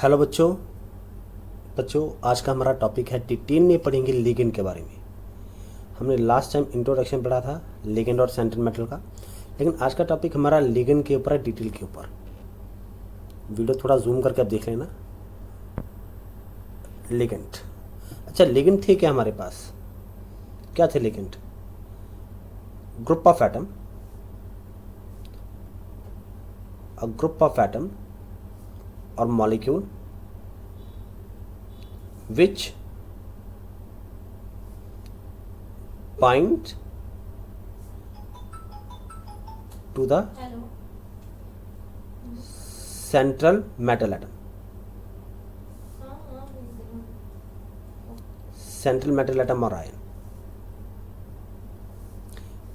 Hello बच्चों। आज का हमारा टॉपिक है डिटेल में पढ़ेंगे लिगेंड के बारे में। हमने लास्ट टाइम इंट्रोडक्शन पढ़ा था लिगेंड और सेंट्रल मेटल का, लेकिन आज का टॉपिक हमारा लिगेंड के ऊपर है, डिटेल के ऊपर। वीडियो थोड़ा जूम करके आप देख लेना। लिगेंड, अच्छा लिगेंड थे क्या हमारे पास? क्या थे ligand? Group of atom, a group of atom और molecule which bind to the central metal atom. Central metal atom और आयन।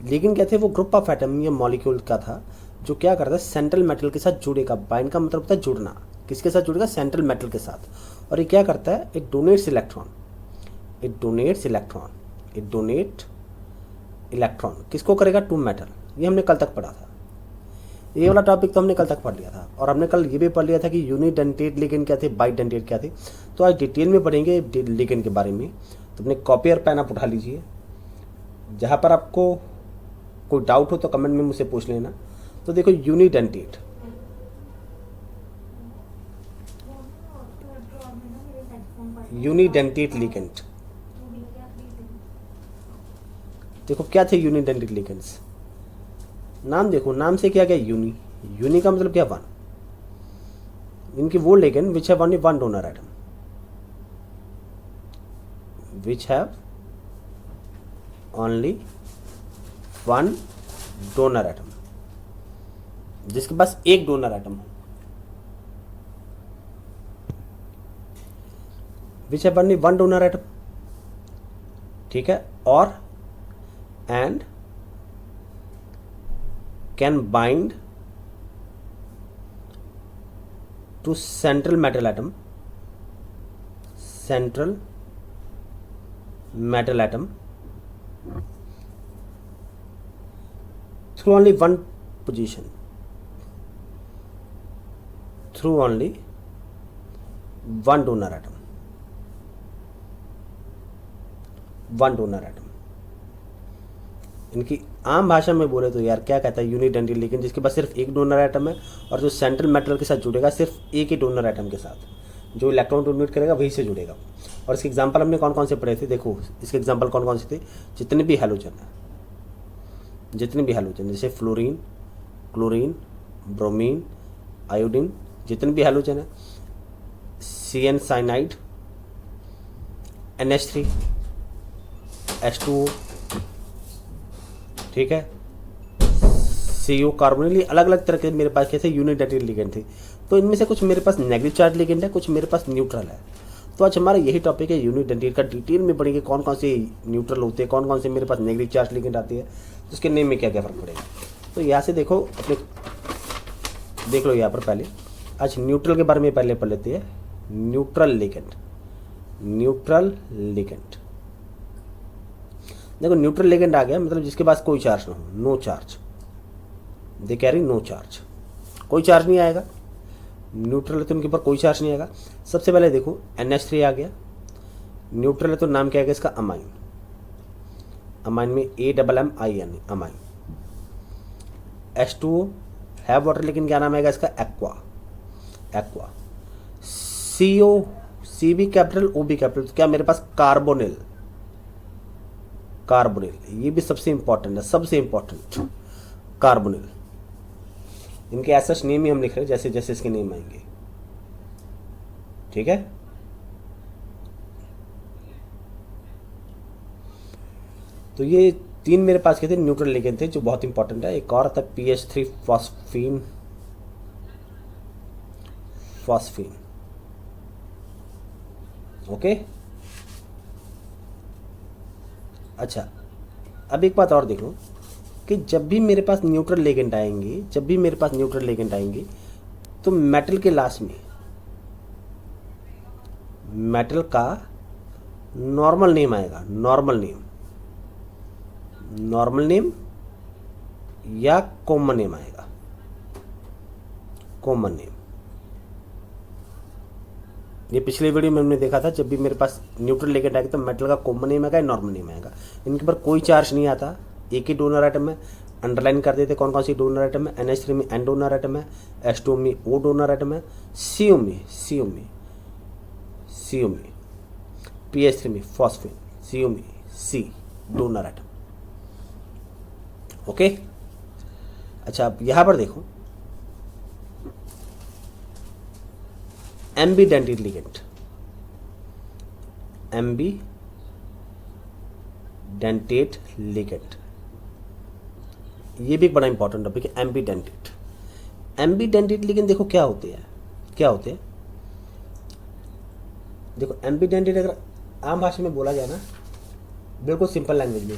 लेकिन क्या थे वो? ग्रुप ऑफ एटम या मॉलिक्यूल का था जो क्या करता है, सेंट्रल मेटल के साथ जुड़ेगा। बाइंड का मतलब होता है जुड़ना। किसके साथ जुड़ेगा? सेंट्रल मेटल के साथ। और ये क्या करता है? It donates electron. It donate electron किसको करेगा? To metal. ये हमने कल तक पढ़ा था। ये वाला टॉपिक तो हमने कल तक पढ़ लिया था। और हमने कल ये भी पढ़ लिया था कि यूनिडेंटेट लिगेंड क्या थे, बाइडेंटेट क्या थे। तो आज डिटेल में पढ़ेंगे लिगेंड के बारे में। तो अपने कॉपी और पेन आप उठा लीजिए। जहाँ पर आपको कोई डाउट हो तो कमेंट में मुझसे पूछ लेना। तो देखो यूनिडेंटेट, लिगेंड। देखो क्या थे यूनिडेंटेट लिगेंड्स? नाम देखो, नाम से क्या क्या? यूनी का मतलब क्या? वन। इनकी वो ligand which have only one donor atom, which have only one donor atom, जिसके पास एक डोनर एटम हो। Which have only one donor atom, ठीक है। और and can bind to central metal atom, through only one position, through only one donor atom, इनकी आम भाषा में बोले तो यार क्या कहता है? यूनिडेंटेट लिगेंड जिसके पास सिर्फ एक डोनर एटम है और जो सेंट्रल मेटल के साथ जुड़ेगा सिर्फ एक ही डोनर एटम के साथ, जो इलेक्ट्रॉन डोनेट करेगा वही से जुड़ेगा। और इसके एग्जांपल हमने कौन कौन से पढ़े थे? देखो इसके एग्जांपल कौन कौन से थे। जितने भी हैलोजन जैसे फ्लोरीन, क्लोरीन, ब्रोमीन, आयोडीन, जितने भी हैलोजन है, CN साइनाइड, NH3, H2O, ठीक है, CO कार्बोनिल। अलग अलग तरह के मेरे पास कैसे यूनिडेंटेट लिगेंड थे। तो इनमें से कुछ मेरे पास नेगेटिव चार्ज लिगेंड है, कुछ मेरे पास न्यूट्रल है। तो आज हमारा यही टॉपिक है यूनिडेंटेट का। डिटेल में पढ़ेंगे कौन कौन से न्यूट्रल होते हैं, कौन कौन से मेरे पास नेगेटिव चार्ज लिगेंड आती है, तो उसके नेम में क्या क्या फर्क पड़ेगा। तो यहाँ से देखो, अपने देख लो यहाँ पर। पहले आज न्यूट्रल के बारे में पहले पढ़ लेते हैं। Neutral ligand. देखो न्यूट्रल लिगेंड आ गया मतलब जिसके पास कोई चार्ज ना हो, no charge. They carry no charge, कोई चार्ज नहीं आएगा। न्यूट्रल है तो उनके ऊपर कोई चार्ज नहीं आएगा। सबसे पहले देखो NH3 आ गया। न्यूट्रल है तो नाम क्या आएगा इसका? अमाइन। अमाइन में AMMIN, अमाइन। H2O है वाटर, लेकिन क्या नाम आएगा इसका? एक्वा। CO, C भी कैपिटल, O भी कैपिटल, तो क्या मेरे पास? कार्बोनिल। ये भी सबसे इंपॉर्टेंट है, कार्बोनिल। इनके ऐसा नेम ही हम लिख रहे हैं जैसे जैसे इसके नेम आएंगे, ठीक है। तो ये तीन मेरे पास के थे न्यूट्रल लिगेंड थे जो बहुत इंपॉर्टेंट है। एक और था PH3 फॉस्फीन। ओके, अच्छा अब एक बात और देख लो कि जब भी मेरे पास न्यूट्रल लिगेंड आएंगे तो मेटल के लास्ट में मेटल का नॉर्मल नेम आएगा। नॉर्मल नेम या कॉमन नेम आएगा। कॉमन नेम, ये पिछले वीडियो में हमने देखा था, जब भी मेरे पास न्यूट्रल लिगेंड आएगा तो मेटल का कॉमन नेम आएगा, नॉर्मल नेम आएगा। इनके ऊपर कोई चार्ज नहीं आता, एक ही डोनर आइटम है। अंडरलाइन कर देते कौन कौन सी डोनर आइटम है। NH3 में N डोनर आइटम है, H2 में O डोनर आइटम है, CO में PH3 में फॉस्फेट, CO में C डोनर आइटम। ओके, अच्छा अब यहां पर देखो एम्बीडेंटेड लिगेंड, एम्बीडेंटेड लिगेंड, ये भी एक बड़ा इंपॉर्टेंट टॉपिक है। एम्बीडेंटेड लिगेंड देखो क्या होते हैं, देखो एम्बीडेंटेड अगर आम भाषा में बोला जाए ना, बिल्कुल सिंपल लैंग्वेज में,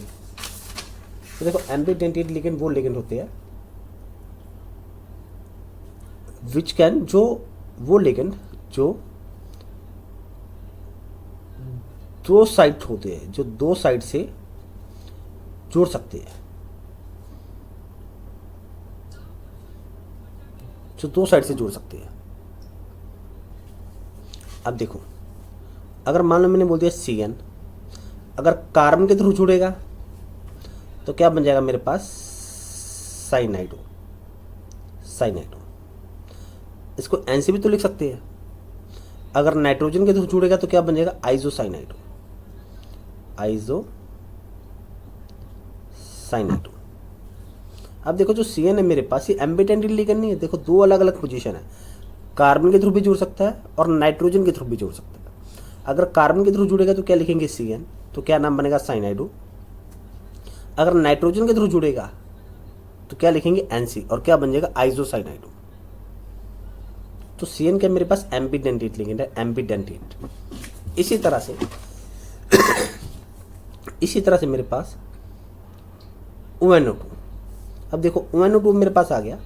तो देखो एम्बीडेंटेड लिगेंड वो लिगेंड होते हैं विच कैन, वो लिगेंड जो दो साइड होते हैं, जो दो साइड से जोड़ सकते हैं, अब देखो अगर मान लो मैंने बोल दिया CN, अगर कार्बन के थ्रू जुड़ेगा तो क्या बन जाएगा मेरे पास साइनाइडो। इसको NC भी तो लिख सकते हैं। अगर नाइट्रोजन के थ्रू जुड़ेगा तो क्या बन जाएगा आइसोसाइनाइडो। अब देखो जो CN है मेरे पास, ये एम्बीडेंटेड लिगेंड नहीं है। देखो दो अलग अलग पोजीशन है, कार्बन के थ्रू भी जुड़ सकता है और नाइट्रोजन के थ्रू भी जुड़ सकता है। अगर कार्बन के थ्रू जुड़ेगा तो क्या लिखेंगे CN, तो क्या नाम बनेगा साइनाइडो। अगर नाइट्रोजन के थ्रू जुड़ेगा तो क्या लिखेंगे NC और क्या बन जाएगा आइसोसाइनाइडो। तो CN क्या मेरे पास एम्बीडेंटेड लिगेंड है, एम्बीडेंटेड। इसी तरह से मेरे पास ONO2। अब देखो ONO2 मेरे पास आ गया,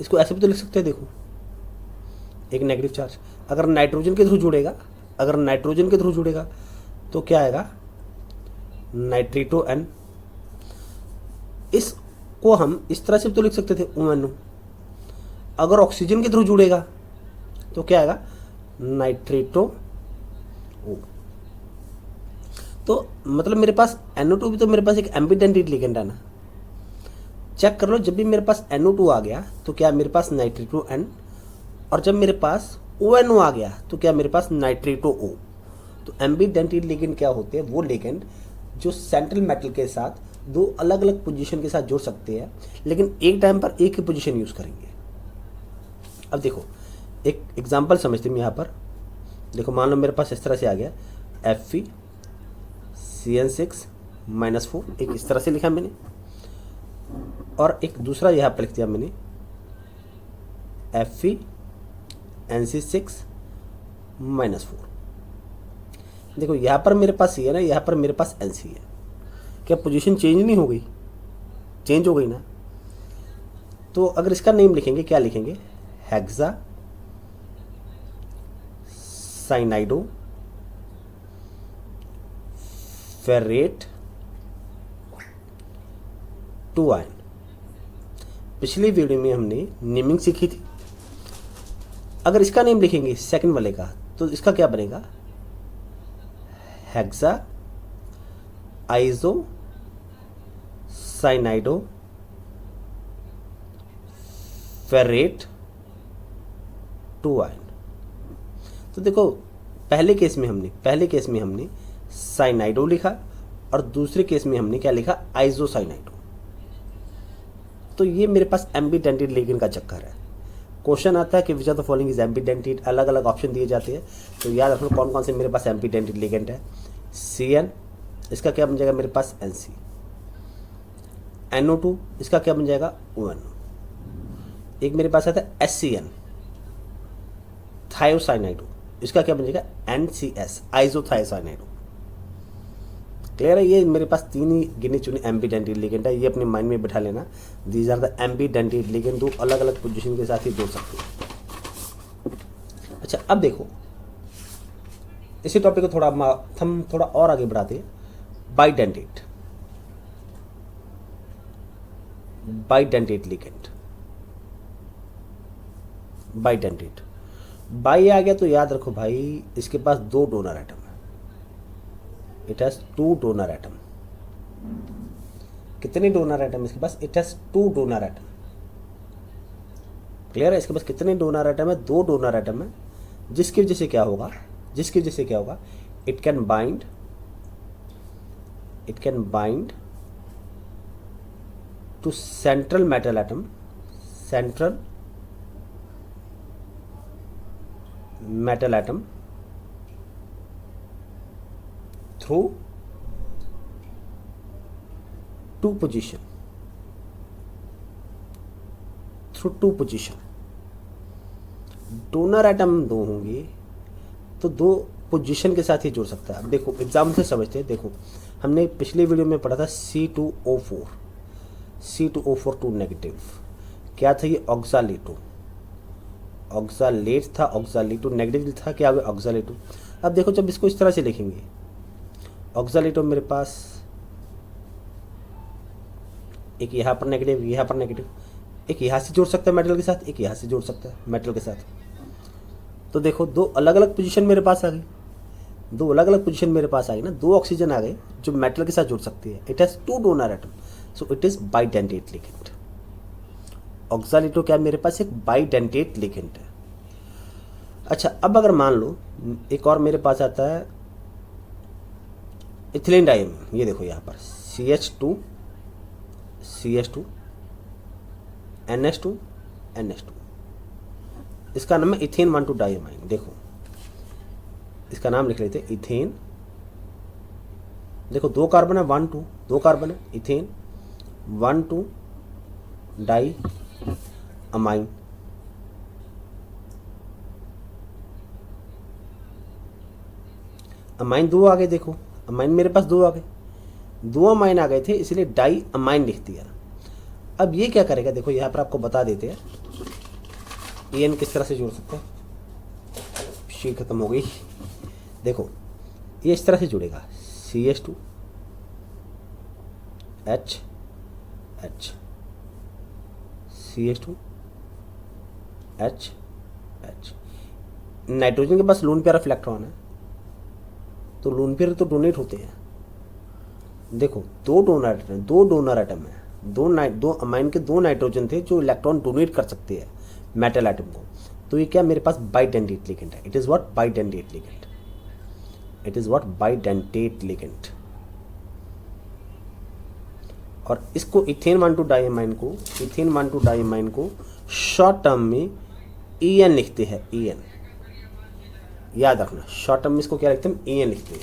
इसको ऐसे भी तो लिख सकते हैं। देखो एक नेगेटिव चार्ज, अगर नाइट्रोजन के थ्रू जुड़ेगा तो क्या आएगा नाइट्रेटो N। इसको हम इस तरह से भी तो लिख सकते थे ONO। अगर ऑक्सीजन के थ्रू जुड़ेगा तो क्या आएगा नाइट्रेटो O। तो मतलब मेरे पास NO2 भी तो मेरे पास एक एम्बीडेंटेड लिगेंड है ना। चेक कर लो, जब भी मेरे पास NO2 आ गया तो क्या मेरे पास नाइट्रेटो N, और जब मेरे पास ONO आ गया तो क्या मेरे पास नाइट्रेटो O। तो एम्बीडेंटेड लिगेंड क्या होते हैं, वो लिगेंड जो सेंट्रल मेटल के साथ दो अलग अलग पोजीशन के साथ जुड़ सकते हैं, लेकिन एक टाइम पर एक ही पोजीशन यूज करेंगे। अब देखो एक एग्जांपल समझते हैं यहाँ पर। देखो मान लो मेरे पास इस तरह से आ गया FeCN6-4, एक इस तरह से लिखा मैंने, और एक दूसरा यहाँ पर लिख दिया मैंने FeNC6-4। देखो यहाँ पर मेरे पास CN है, यहाँ पर मेरे पास NC है। क्या पोजीशन चेंज नहीं हो गई? चेंज हो गई ना। तो अगर इसका नेम लिखेंगे, क्या लिखेंगे, हेक्सा साइनाइडो फेरेट 2 आयन। पिछली वीडियो में हमने नेमिंग सीखी थी। अगर इसका नेम लिखेंगे सेकंड वाले का, तो इसका क्या बनेगा, हेक्सा आइसो साइनाइडो फेरेट 2 आयन। तो देखो पहले केस में हमने साइनाइडो लिखा और दूसरे केस में हमने क्या लिखा, आइसोसाइनाइडो। तो ये मेरे पास एम्बीडेंटेड लिगेंड का चक्कर है। क्वेश्चन आता है कि which of the following is एम्बीडेंटेड, अलग अलग ऑप्शन दिए जाते हैं। तो याद रखना कौन कौन से मेरे पास एम्बीडेंटेड लिगेंड है। CN, इसका क्या बन जाएगा मेरे पास NC। NO2, इसका क्या बन जाएगा ONO। एक मेरे पास आता है SCN थायोसाइनाइडो, इसका क्या बन जाएगा NCS आइसोथायोसाइनाइडो। क्लियर है। ये मेरे पास 3 ही गिने चुने एम्बीडेंटेड लिगेंड है, ये अपने माइंड में बिठा लेना। These are the ambidentate ligand, दो अलग अलग पोजीशन के साथ ही जोड़ सकते हैं। अच्छा अब देखो इसी टॉपिक को हम थोड़ा और आगे बढ़ाते हैं। बाइडेंटेड लिगेंड, बाई आ गया तो याद रखो भाई इसके पास 2 डोनर एटम है, इट हैज 2 डोनर एटम। कितने डोनर एटम इसके पास? It has 2 donor atom. Clear है? इसके पास कितने डोनर एटम है? 2 डोनर एटम है, जिसकी वजह से क्या होगा, it can bind to central metal atom, through 2 position. Donor atom 2 होंगे तो 2 पोजीशन के साथ ही जुड़ सकता है। अब देखो एग्जाम्पल से समझते हैं। देखो हमने पिछले वीडियो में पढ़ा था C2O4, C2O4 नेगेटिव। क्या था ये? ऑक्सालेटो, ऑक्सालेट था, ऑक्सालेटो नेगेटिव था, क्या हुआ? ऑक्सालेटो। अब देखो जब इसको इस तरह से लिखेंगे, ऑक्सालेटो मेरे पास एक यहाँ पर नेगेटिव, यहाँ पर नेगेटिव, एक यहाँ से जुड़ सकता है मेटल के साथ, एक यहाँ से जुड़ सकता है मेटल के साथ। तो देखो 2 अलग अलग पोजीशन मेरे पास आ गई, 2 अलग अलग पोजीशन मेरे पास आ गई ना, 2 ऑक्सीजन आ गए जो मेटल के साथ जुड़ सकती है। It has 2 donor atom, so it is bidentate ligand. Oxalato क्या मेरे पास? एक बाइडेंटेट लिगेंड है। अच्छा अब अगर मान लो एक और मेरे पास आता है इथिलीन डाइमीन, ये देखो यहाँ पर CH2 NH2 इसका नाम है इथेन 1,2 डाइमीन। देखो इसका नाम लिख लेते हैं इथेन। देखो 2 कार्बन है, 1,2 2 कार्बन है, इथेन 1,2 डाई अमाइन। अमाइन 2 आ गए। देखो अमाइन मेरे पास 2 आ गए, 2 अमाइन आ गए थे, इसलिए डाई अमाइन लिख दिया। अब ये क्या करेगा? देखो यहाँ पर आपको बता देते हैं EN किस तरह से जोड़ सकते हैं। शीट खत्म हो गई। देखो ये इस तरह से जुड़ेगा, CH2 H CH2 H। Nitrogen के पास लोन पेयर ऑफ इलेक्ट्रॉन है, तो लोन पेयर तो डोनेट होते हैं। देखो 2 डोनर एटम है, 2 अमाइन के 2 नाइट्रोजन थे जो इलेक्ट्रॉन डोनेट कर सकते हैं मेटल एटम को। तो ये क्या मेरे पास? बाइडेंटेट लिगेंड है। It is what? Bidentate ligand. और इसको इथेन 1,2 डाइमीन को शॉर्ट टर्म में EN लिखते हैं। EN याद रखना, शॉर्ट टर्म में इसको क्या लिखते हैं? EN लिखते हैं।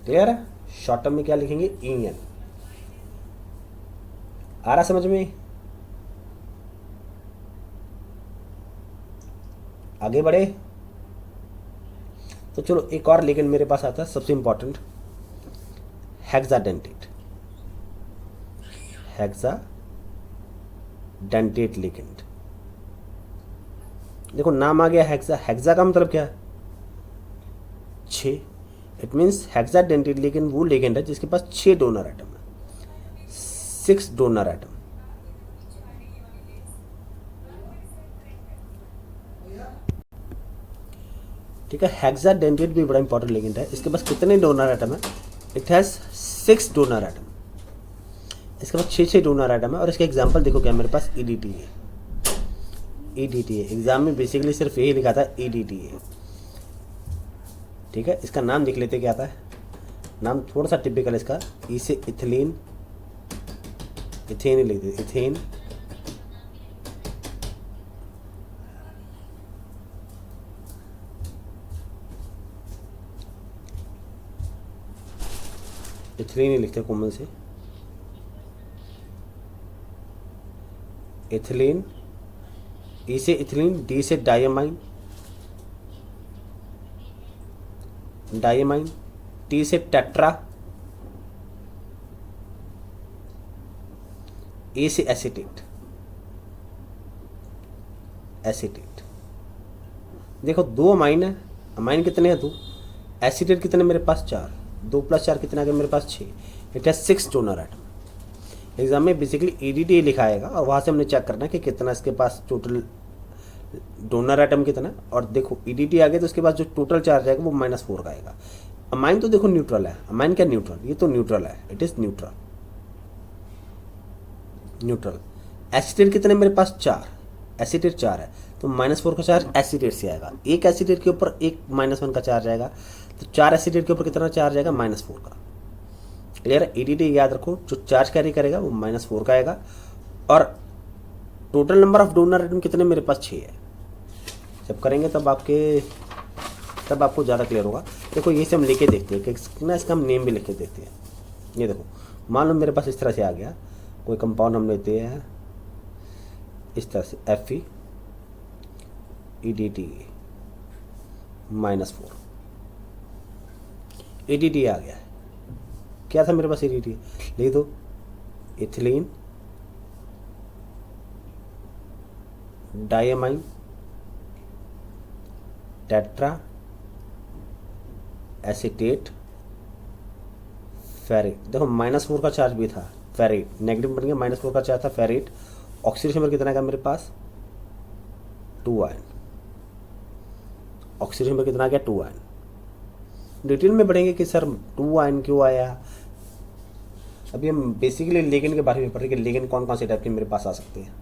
क्लियर है? शॉर्ट टर्म में क्या लिखेंगे? EN। आ रहा समझ में? आगे बढ़े तो चलो एक और लिगेंड मेरे पास आता है, सबसे इंपॉर्टेंट, हेक्साडेंटेट लिगेंड। देखो नाम आ गया हेक्सा का मतलब क्या है? 6। इट मीन्स हेक्साडेंटेट लिगेंड वो लिगेंड है जिसके पास 6 डोनर एटम है, 6 डोनर एटम। ठीक है, हेक्साडेंटेट भी बड़ा इंपॉर्टेंट लिगेंड है। इसके पास कितने डोनर एटम है? It has 6 donor atom. इसके पास 6 डोनर एटम है। और इसका एग्जांपल देखो क्या मेरे पास EDT है। एग्जाम में बेसिकली सिर्फ यही लिखा था EDT है। ठीक है, इसका नाम लिख लेते क्या आता है? नाम थोड़ा सा टिपिकल इसका, ई से इथिलीन, इथेन ही लिख देते, इथेन इथिलीन ही लिखते हैं कोमल से, इथिलीन, ई से इथिलीन, डी से डायमाइन, टी से टेट्रा, ए से एसिटेट। देखो 2 अमाइन है, अमाइन कितने हैं? 2। एसिटेट कितने मेरे पास? 4। 2 + 4 कितना आ गया मेरे पास? 6। It has 6 donor atom. Exam में बेसिकली EDT लिखा आएगा और वहाँ से हमने चेक करना है कि कितना इसके पास टोटल डोनर एटम कितना, और देखो ईडीटी आ गया तो उसके बाद जो टोटल चार्ज आएगा वो -4 का आएगा। अमाइन तो देखो न्यूट्रल है, अमाइन क्या न्यूट्रल, ये तो न्यूट्रल है, it is neutral. Neutral acetate कितने मेरे पास 4, एसिटेट 4 है तो -4 का चार्ज एसिटेट से आएगा। एक एसिटेट के ऊपर एक -1 का चार्ज आएगा, तो 4 एसिटेट के ऊपर कितना चार्ज आएगा, -4 का। क्लियर है। ईडीटी याद रखो, जो चार्ज कैरी करेगा वो -4 का आएगा। और total number of donor atom कितने मेरे पास 6 है। जब करेंगे तब आपको ज़्यादा क्लियर होगा। देखो ये से हम लेके देखते हैं कि ना, इसका हम नेम भी लिख के देखते हैं। ये देखो मान लो मेरे पास इस तरह से आ गया कोई कंपाउंड, हम लेते हैं इस तरह से Fe EDT -4 EDT आ गया है। क्या था मेरे पास EDT, लिख दो ethylene diamine tetra acetate ferrate. देखो -4 का चार्ज भी था, फेरेट नेगेटिव बन गया, -4 का चार्ज था फेरेट। ऑक्सीडेशन नंबर कितना का मेरे पास 2 आयन, ऑक्सीडेशन नंबर कितना आ गया 2 आयन। डिटेल में बढ़ेंगे कि सर 2 आयन क्यों आया। अभी हम बेसिकली लिगेंड के बारे में पढ़ रहे हैं कि लिगेंड कौन कौन से टाइप के मेरे पास आ सकते हैं।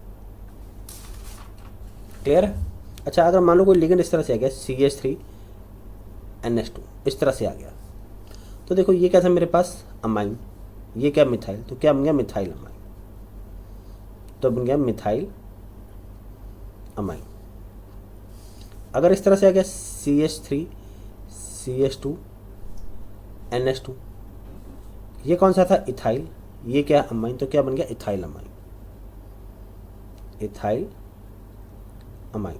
क्लियर है। अच्छा अगर मान लो कोई लिगेंड इस तरह से आ गया CH3NH2 इस तरह से आ गया, तो देखो ये क्या था मेरे पास अमाइन, ये क्या मिथाइल, तो क्या बन गया मिथाइल अमाइन, तो बन गया मिथाइल अमाइन। अगर इस तरह से आ गया CH3CH2NH2, ये कौन सा था इथाइल, ये क्या अमाइन, तो क्या बन गया ethyl amine, ethyl amine.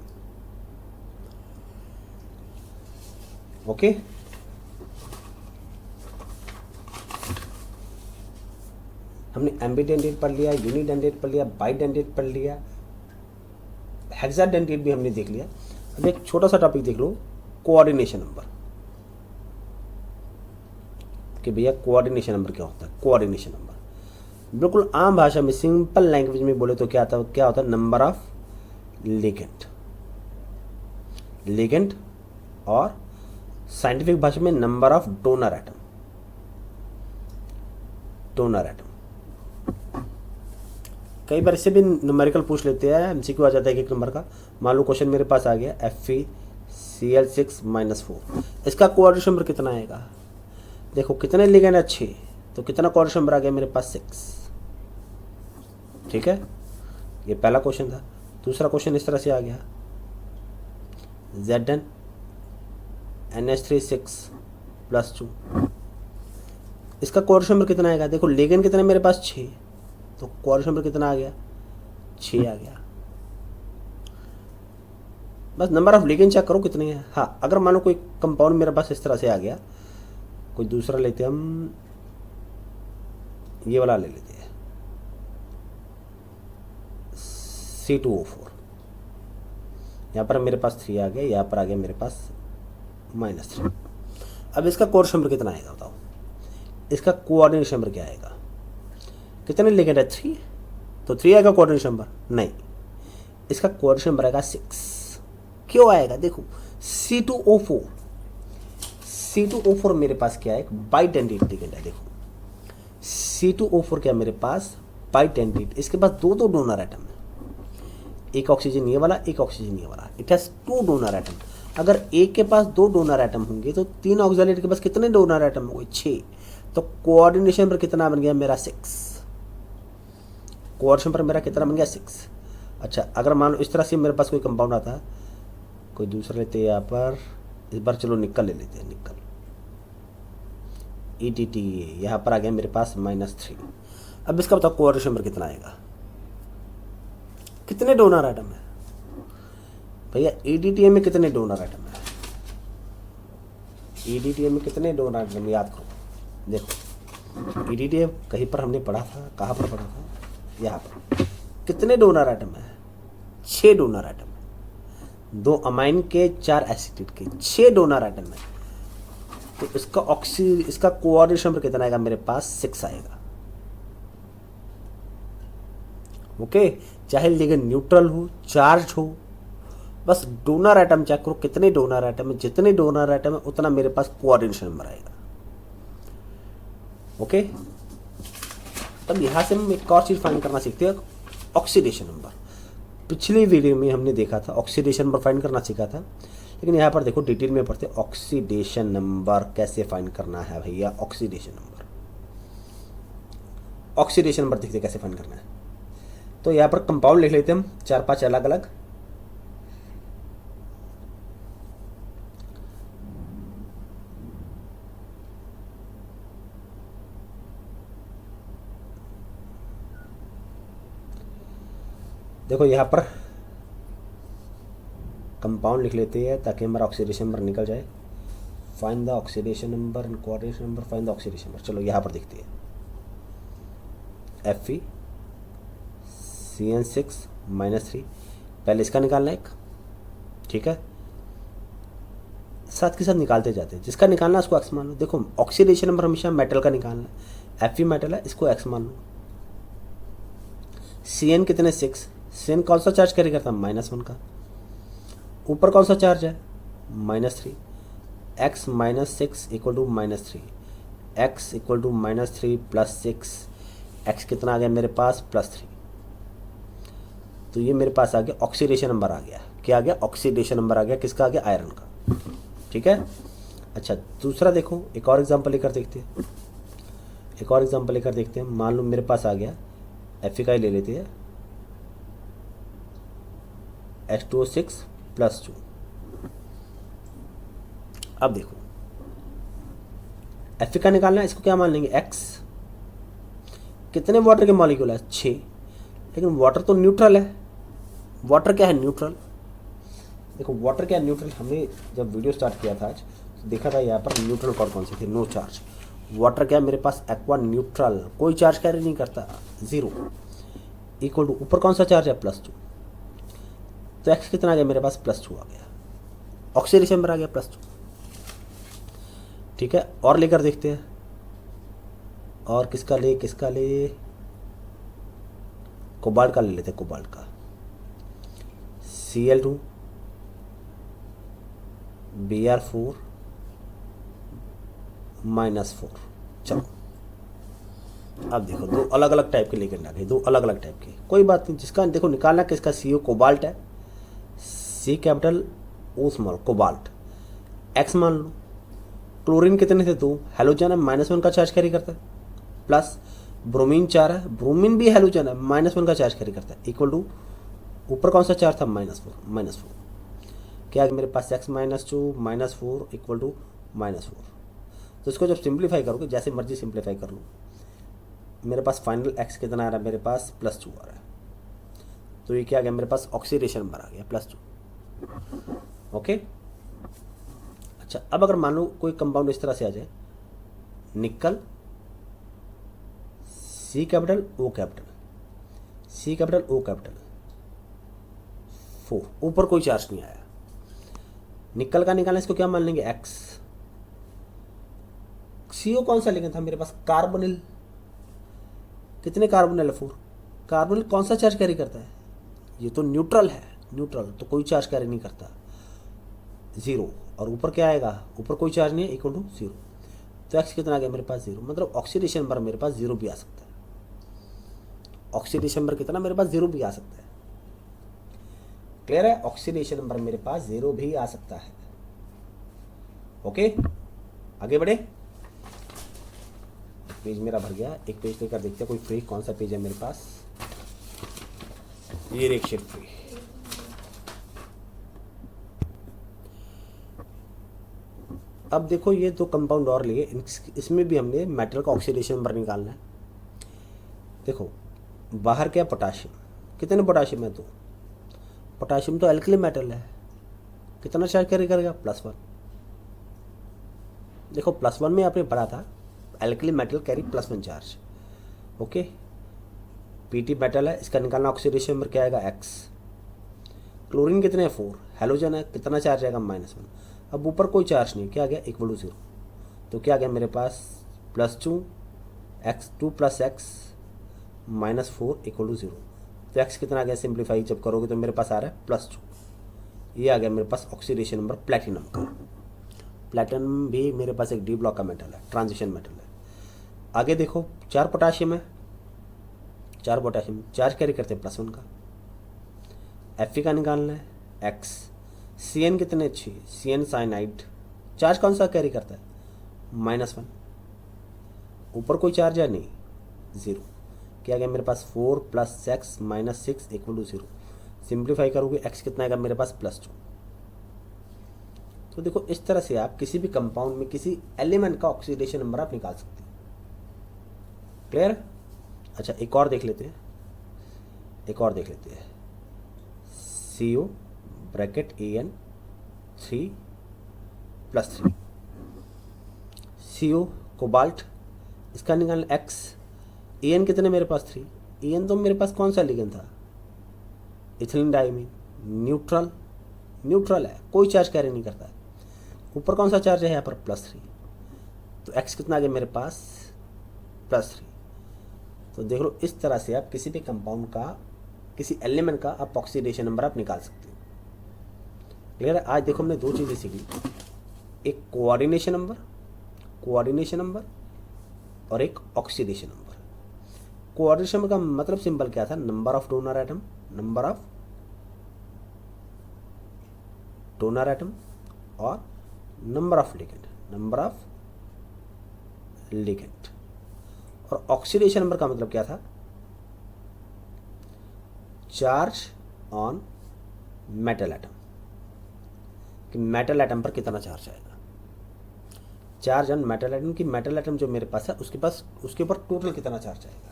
Okay हमने एम्बीडेंटेट पढ़ लिया, यूनिडेंटेट पढ़ लिया, बाइडेंटेट पढ़ लिया, हेक्साडेंटेट भी हमने देख लिया। अब एक छोटा सा टॉपिक देख लो, कोऑर्डिनेशन नंबर, कि भैया कोऑर्डिनेशन नंबर क्या होता है। कोऑर्डिनेशन नंबर बिल्कुल आम भाषा में सिंपल लैंग्वेज में बोले तो क्या होता है नंबर ऑफ लिगेंड, लिगेंड, और साइंटिफिक भाषा में number of donor atom, donor atom. कई बार इससे भी न्यूमेरिकल पूछ लेते हैं, एमसीक्यू आ जाता है एक नंबर का। मान लो क्वेश्चन मेरे पास आ गया FeCl6-4, इसका कोऑर्डिनेशन नंबर कितना आएगा। देखो कितने लिगेंड है 6, तो कितना कोऑर्डिनेशन नंबर आ गया मेरे पास 6। ठीक है, ये पहला क्वेश्चन था। दूसरा क्वेश्चन इस तरह से आ गया ZnNH3 6+2, इसका कोऑर्डिनेशन नंबर कितना आएगा। देखो लिगेंड कितने मेरे पास 6, तो कोऑर्डिनेशन नंबर कितना आ गया 6 आ गया। बस नंबर ऑफ लिगेंड चेक करो कितने हैं। हाँ अगर मानो कोई कंपाउंड मेरे पास इस तरह से आ गया, कोई दूसरा लेते हैं हम, ये वाला ले लेते हैं C2O4, यहाँ पर मेरे पास 3 आ गया, यहाँ पर आ गया मेरे पास -3। अब इसका कोऑर्डिनेशन नंबर कितना आएगा बताओ, इसका कोऑर्डिनेशन नंबर क्या आएगा। कितने लिगेंड है 3, तो 3 आएगा कोऑर्डिनेशन नंबर, नहीं इसका कोऑर्डिनेशन नंबर आएगा 6। क्यों आएगा, देखो C2O4 मेरे पास क्या है, एक बाइडेंटेट लिगेंड है। देखो C2O4 क्या मेरे पास बाइडेंटेट, इसके पास 2 डोनर एटम है, एक ऑक्सीजन ये वाला, एक ऑक्सीजन ये वाला, इट हैज 2 डोनर एटम। अगर एक के पास 2 डोनर एटम होंगे तो 3 ऑक्सीलेट के पास कितने डोनर एटम होंगे 6, तो कोऑर्डिनेशन पर कितना बन गया मेरा 6, कोऑर्डिनेशन पर मेरा कितना बन गया 6। अच्छा अगर मान लो इस तरह से मेरे पास कोई कंपाउंड आता, कोई दूसरा लेते हैं यहाँ पर, इस बार चलो निकल ले लेते हैं, निकल EDT, यहाँ पर आ गया मेरे पास -3। अब इसका बताओ कोऑर्डिनेशन नंबर कितना आएगा, कितने डोनर एटम है भैया। EDTA में कितने डोनर एटम है, EDTA में कितने डोनर एटम याद करो। देखो EDTA कहीं पर हमने पढ़ा था, कहाँ पर पढ़ा था, यहाँ पर। कितने डोनर एटम है 6 डोनर एटम है, 2 अमाइन के 4 एसिटेट के 6 डोनर एटम है, तो इसका कोऑर्डिनेशन नंबर कितना आएगा मेरे पास 6 आएगा। ओके चाहे लिगेंड न्यूट्रल हो, चार्ज हो, बस डोनर आइटम चेक करो कितने डोनर आइटम है, जितने डोनर आइटम है उतना मेरे पास कोऑर्डिनेशन नंबर आएगा। ओके, तब यहाँ से हम एक और चीज़ फाइंड करना सीखते हैं, ऑक्सीडेशन नंबर। पिछली वीडियो में हमने देखा था ऑक्सीडेशन नंबर फाइंड करना सीखा था, लेकिन यहाँ पर देखो डिटेल में पढ़ते ऑक्सीडेशन नंबर कैसे फाइंड करना है भैया। ऑक्सीडेशन नंबर, ऑक्सीडेशन नंबर देखते कैसे फाइंड करना है। तो यहाँ पर कंपाउंड लिख लेते हैं हम 4-5 अलग अलग। देखो यहाँ पर कंपाउंड लिख लेते हैं ताकि हमारा ऑक्सीडेशन नंबर निकल जाए। Find the oxidation number and coordination number, find the oxidation number. चलो यहाँ पर देखते हैं Fe(CN6-3), पहले इसका निकालना एक, ठीक है, साथ के साथ निकालते जाते हैं। जिसका निकालना है उसको एक्स मान लो। देखो ऑक्सीडेशन नंबर हमेशा मेटल का निकालना है, Fe मेटल है, इसको एक्स मान लो। Cn कितने 6, Cn कौन सा चार्ज कैरी करता है -1 का, ऊपर कौन सा चार्ज है -3, x -6 equal to -3, x equal to -3 + 6, x कितना आ गया मेरे पास +3। तो ये मेरे पास आ गया ऑक्सीडेशन नंबर आ गया। क्या आ गया? ऑक्सीडेशन नंबर आ गया। किसका आ गया? आयरन का। ठीक है। अच्छा दूसरा देखो, एक और एग्जांपल लेकर देखते हैं, एक और एग्जांपल लेकर देखते हैं। मान लो मेरे पास आ गया Fe का ही ले लेते हैं, H2O6 + 2। अब देखो Fe का निकालना है, इसको क्या मान लेंगे x। कितने वाटर के मॉलिक्यूल है? 6। लेकिन वाटर तो न्यूट्रल है। वाटर क्या है? न्यूट्रल। देखो वाटर क्या है? न्यूट्रल। हमने जब वीडियो स्टार्ट किया था आज तो देखा था यहाँ पर न्यूट्रल कौन से थे, नो चार्ज। वाटर क्या है मेरे पास? एक्वा न्यूट्रल, कोई चार्ज कैरी नहीं करता, 0। इक्वल टू ऊपर कौन सा चार्ज है? +2। तो x कितना आ गया मेरे पास? +2 आ गया। ऑक्सीडेशन नंबर आ गया +2। ठीक है, और लेकर देखते हैं। और किसका ले, किसका ले? कोबाल्ट का ले लेते हैं, कोबाल्ट का। Cl2 Br4 -4। चलो अब देखो दो अलग अलग टाइप के लिगेंड आ गए, दो अलग अलग टाइप के, कोई बात नहीं। जिसका देखो निकालना किसका? CO कोबाल्ट है, C capital O small cobalt, X मान लो। क्लोरीन कितने थे? 2। हेलोजन है, -1 का चार्ज कैरी करता है, प्लस ब्रोमीन 4 है, ब्रोमीन भी हेलोजन है, -1 का चार्ज कैरी करता है, इक्वल टू ऊपर कौन सा चार्ज था? -4। क्या है मेरे पास? x -2 -4 equal to -4। तो इसको जब सिंप्लीफाई करोगे, जैसे मर्जी सिंप्लीफाई कर लो, मेरे पास फाइनल x कितना आ रहा है मेरे पास? +2 आ रहा है। तो ये क्या आ गया मेरे पास? ऑक्सीडेशन नंबर आ गया +2। ओके। अच्छा अब अगर मान लो कोई कंपाउंड इस तरह से आ जाए, निकल C capital O capital, C capital O capital 4, ऊपर कोई चार्ज नहीं आया। निकल का निकालना, इसको क्या मान लेंगे? X। CO कौन सा लेंगे था मेरे पास? कार्बोनिल। कितने कार्बोनिल है? 4। कार्बोनिल कौन सा चार्ज कैरी करता है? ये तो न्यूट्रल है, न्यूट्रल तो कोई चार्ज कैरी नहीं करता, 0। और ऊपर क्या आएगा? ऊपर कोई चार्ज नहीं है, इक्वल टू 0। तो x कितना आ गया मेरे पास? 0। मतलब ऑक्सीडेशन नंबर मेरे पास 0 भी आ सकता है। ऑक्सीडेशन नंबर कितना मेरे पास? 0 भी आ सकता है। क्लियर है? ऑक्सीडेशन नंबर मेरे पास 0 भी आ सकता है। ओके आगे बढ़े। पेज मेरा भर गया, एक पेज लेकर देखते हैं कोई फ्री। कौन सा पेज है मेरे पास? ये रिएक्शन फ्री। अब देखो ये दो कंपाउंड और लिए, इसमें भी हमने मेटल का ऑक्सीडेशन नंबर निकालना है। देखो बाहर क्या? पोटाशियम। कितने पोटाशियम है? 2। पोटाशियम तो एल्कली मेटल है, कितना चार्ज कैरी करेगा? +1। देखो +1 में आपने पढ़ा था alkali metal carry +1 charge. Okay. Pt metal है, इसका निकालना ऑक्सीडेशन नंबर क्या आएगा? X। क्लोरीन कितने हैं? 4। हेलोजन है, कितना चार्ज आएगा? -1। अब ऊपर कोई चार्ज नहीं, क्या आ गया? Equal to 0। तो क्या आ गया मेरे पास? +2 x 2 + x -4 इक्वल टू 0। तो x कितना आ गया? सिंप्लीफाई जब करोगे तो मेरे पास आ रहा है +2। ये आ गया मेरे पास ऑक्सीडेशन नंबर प्लैटिनम का। प्लैटिनम भी मेरे पास एक डी ब्लॉक का मेटल है, ट्रांजिशन मेटल है। आगे देखो 4 पोटाशियम है, 4 पोटाशियम चार्ज कैरी करते हैं +1 का। Fe का निकालना है, X। Cn कितने अच्छी, Cn साइनाइड चार्ज कौन सा कैरी करता है, -1। ऊपर कोई चार्ज है नहीं, 0। क्या गया मेरे पास 4 + x - 6 = 0। सिंप्लीफाई करोगे x कितना आएगा मेरे पास +2। तो देखो इस तरह से आप किसी भी कंपाउंड में किसी एलिमेंट का ऑक्सीडेशन नंबर आप निकाल सकते हैं। क्लियर? अच्छा एक और देख लेते हैं, CO bracket An3+3 CO cobalt, इसका निकालना X। An कितने मेरे पास 3। An तो मेरे पास कौन सा लिगेंड था, इथिलीन डाइमीन, न्यूट्रल है, कोई चार्ज कैरी नहीं करता है। ऊपर कौन सा चार्ज है यहाँ पर +3, तो X कितना आ गया मेरे पास +3। तो देख लो इस तरह से आप किसी भी कंपाउंड का किसी एलिमेंट का आप ऑक्सीडेशन नंबर आप निकाल सकते हो। क्लियर है? आज देखो हमने 2 चीज़ें सीखी, एक कोऑर्डिनेशन नंबर और एक ऑक्सीडेशन नंबर। कोऑर्डिनेशन का मतलब सिंपल क्या था, नंबर ऑफ डोनर एटम और नंबर ऑफ लिगेंड। और ऑक्सीडेशन नंबर का मतलब क्या था, चार्ज ऑन मेटल एटम, कि मेटल एटम पर कितना चार्ज आएगा। चार्ज ऑन मेटल एटम की मेटल एटम जो मेरे पास है उसके ऊपर टोटल कितना चार्ज आएगा।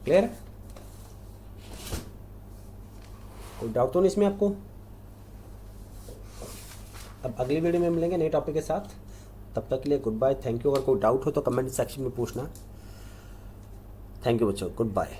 क्लियर है? कोई डाउट तो नहीं इसमें आपको? अब अगली वीडियो में मिलेंगे नए टॉपिक के साथ, तब तक के लिए गुड बाय, थैंक यू। अगर कोई डाउट हो तो कमेंट सेक्शन में पूछना। थैंक यू बच्चों, गुड बाय।